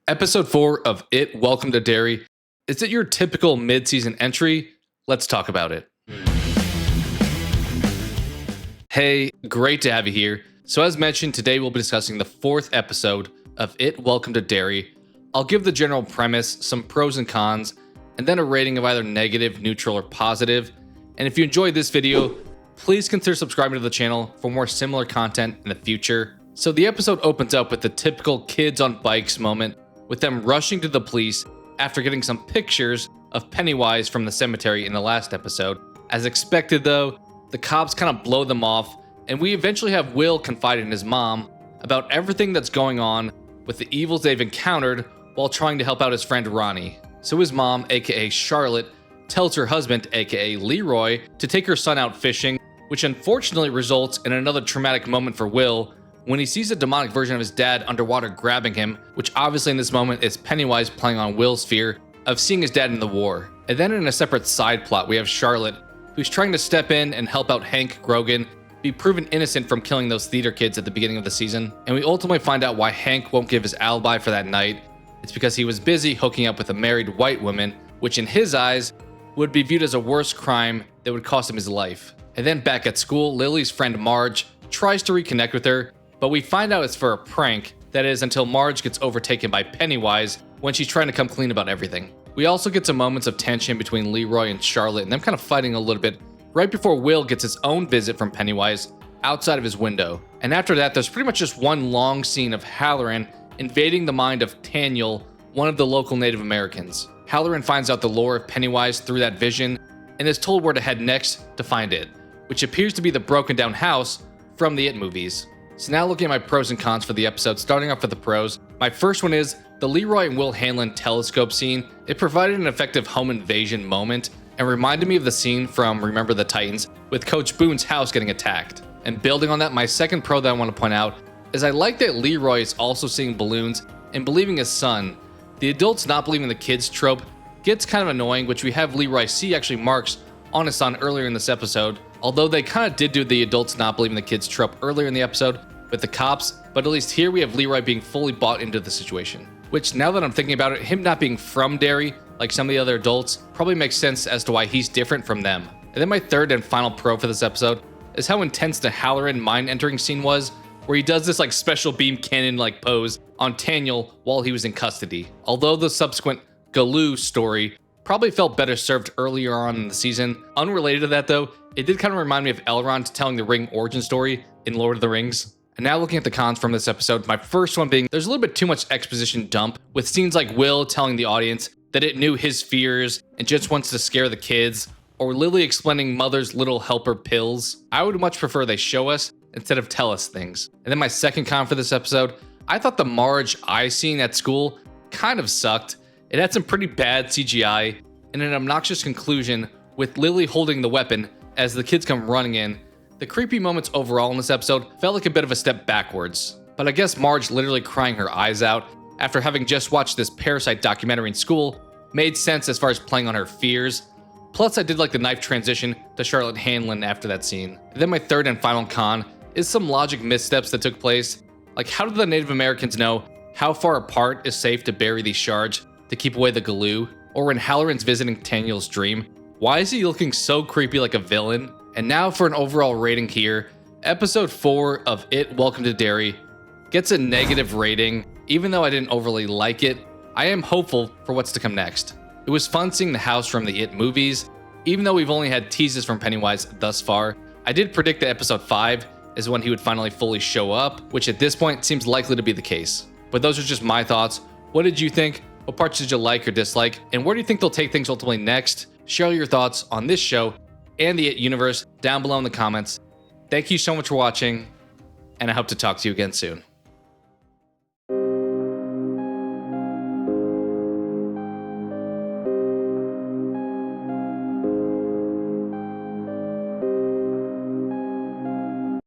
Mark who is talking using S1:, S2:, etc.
S1: Episode 4 of It, Welcome to Derry. Is it your typical mid-season entry? Let's talk about it. Hey, great to have you here. So as mentioned, today we'll be discussing the 4th episode of It, Welcome to Derry. I'll give the general premise, some pros and cons, and then a rating of either negative, neutral, or positive. And if you enjoyed this video, please consider subscribing to the channel for more similar content in the future. So the episode opens up with the typical kids on bikes moment, with them rushing to the police after getting some pictures of Pennywise from the cemetery in the last episode. As expected though, the cops kind of blow them off, and we eventually have Will confide in his mom about everything that's going on with the evils they've encountered while trying to help out his friend Ronnie. So his mom, aka Charlotte, tells her husband, aka Leroy, to take her son out fishing, which unfortunately results in another traumatic moment for Will when he sees a demonic version of his dad underwater grabbing him, which obviously in this moment is Pennywise playing on Will's fear of seeing his dad in the war. And then in a separate side plot, we have Charlotte, who's trying to step in and help out Hank Grogan be proven innocent from killing those theater kids at the beginning of the season. And we ultimately find out why Hank won't give his alibi for that night. It's because he was busy hooking up with a married white woman, which in his eyes would be viewed as a worse crime that would cost him his life. And then back at school, Lily's friend Marge tries to reconnect with her, but we find out it's for a prank, that is until Marge gets overtaken by Pennywise when she's trying to come clean about everything. We also get some moments of tension between Leroy and Charlotte and them kind of fighting a little bit right before Will gets his own visit from Pennywise outside of his window. And after that, there's pretty much just one long scene of Halloran invading the mind of Taniel, one of the local Native Americans. Halloran finds out the lore of Pennywise through that vision and is told where to head next to find it, which appears to be the broken down house from the It movies. So now looking at my pros and cons for the episode, starting off with the pros. My first one is the Leroy and Will Hanlon telescope scene. It provided an effective home invasion moment and reminded me of the scene from Remember the Titans with Coach Boone's house getting attacked. And building on that, my second pro that I want to point out is I like that Leroy is also seeing balloons and believing his son. The adults not believing the kids trope gets kind of annoying, which we have Leroy see actually marks on his son earlier in this episode. Although they kind of did do the adults not believing the kids trope earlier in the episode with the cops, but at least here we have Leroy being fully bought into the situation. Which, now that I'm thinking about it, him not being from Derry, like some of the other adults, probably makes sense as to why he's different from them. And then my third and final pro for this episode is how intense the Halloran mind entering scene was, where he does this like special beam cannon like pose on Taniel while he was in custody. Although the subsequent Galoo story probably felt better served earlier on in the season. Unrelated to that though, it did kind of remind me of Elrond telling the ring origin story in Lord of the Rings. And now looking at the cons from this episode, my first one being there's a little bit too much exposition dump with scenes like Will telling the audience that it knew his fears and just wants to scare the kids, or Lily explaining Mother's little helper pills. I would much prefer they show us instead of tell us things. And then my second con for this episode, I thought the Marge eye scene at school kind of sucked. It had some pretty bad CGI and an obnoxious conclusion with Lily holding the weapon as the kids come running in. The creepy moments overall in this episode felt like a bit of a step backwards, but I guess Marge literally crying her eyes out after having just watched this Parasite documentary in school made sense as far as playing on her fears. Plus I did like the knife transition to Charlotte Hanlon after that scene. And then my third and final con is some logic missteps that took place. Like, how did the Native Americans know how far apart is safe to bury these shards to keep away the Galoo? Or when Halloran's visiting Taniel's dream, why is he looking so creepy like a villain? And now for an overall rating here, episode 4 of It, Welcome to Derry gets a negative rating. Even though I didn't overly like it, I am hopeful for what's to come next. It was fun seeing the house from the It movies. Even though we've only had teases from Pennywise thus far, I did predict that episode 5 is when he would finally fully show up, which at this point seems likely to be the case. But those are just my thoughts. What did you think? What parts did you like or dislike? And where do you think they'll take things ultimately next? Share your thoughts on this show and the It universe down below in the comments. Thank you so much for watching, and I hope to talk to you again soon.